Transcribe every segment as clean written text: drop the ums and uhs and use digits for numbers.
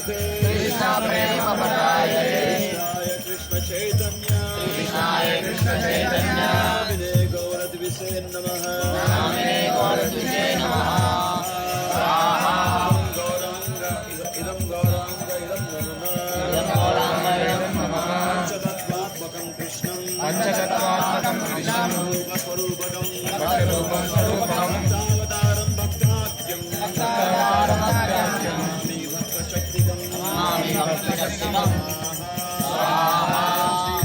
कृष्ण प्रेम परायणे कृष्ण चैतन्य नामिने गौरद्विषे नमः स्वाहा गौरांग इदं गौरांग इदं नमः पंचतत्त्वात्मकं कृष्णं स्वरूपकं भक्तावतारं भक्ताख्यं नमामि भक्तशक्तिकं स्वाहा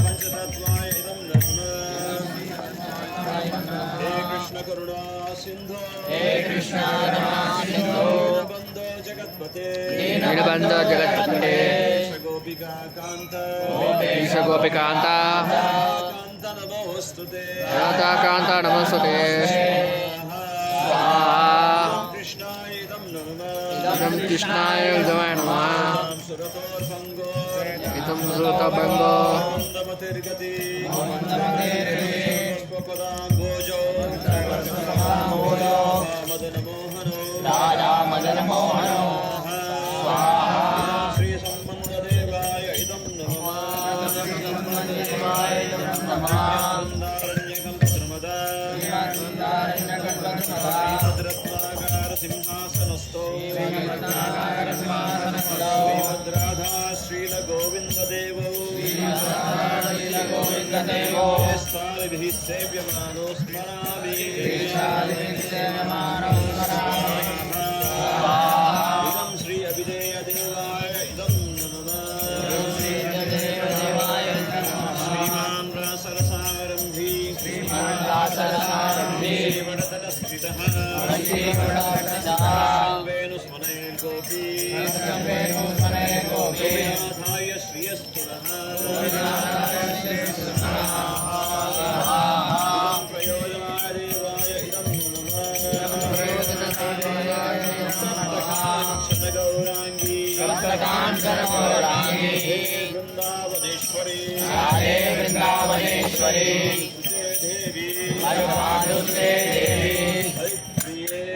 पंचतत्त्वाय इदं नमः हे कृष्ण करुणा सिंधु दीनबन्धो जगत्पते गोपिका कांत गोपिकांत नमोस्तुते राधा कांता नमस्ते कृष्णाय इदं इदं कृष्णाय नमः सुरतोर्भङ्गो इदं ऋतभङ्गो मन्दमतिर्गति पुष्पपदाम्भोजो मदनमोहनो श्रीसम्बन्धदेवाय इदं नमः श्रीमद्रत्नागार सिंहासनस्थो श्रीमद्राधा श्रीलगोविन्ददेवो स्थालिभिः सेव्यमानो स्मरामि इदं श्री अभिधेयदेवाय इदं नमः श्रीमान् रसरसारम्भी श्रीवरदस्थितः वेणुस्मनैर्गोपी गोपीनाथाय श्रियस्तुनः इदं प्रयोजनाय देवाय इदं सप्तकाञ्चनगौराङ्गी वृन्दावनेश्वरी देवी हरिप्रिये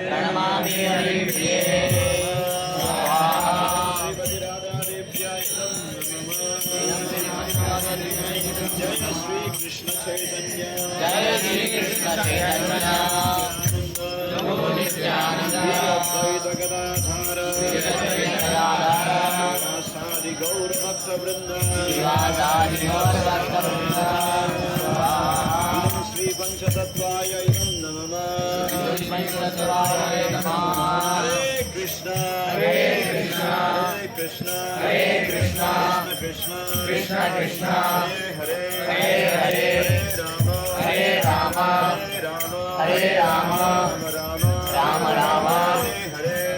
प्रणमामि हरिप्रिये श्रीपतिराधादेव्याय नमः जय श्री कृष्ण चैतन्य अद्वैत गदाधर सादि गौर भक्त वृंद श्री पंचतत्वाय इदं नमः हरे कृष्ण कृष्ण कृष्ण हरे हरे राम राम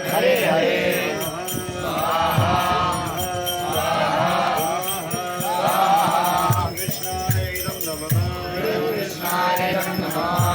हरे हरे कृष्णाय इदं नमः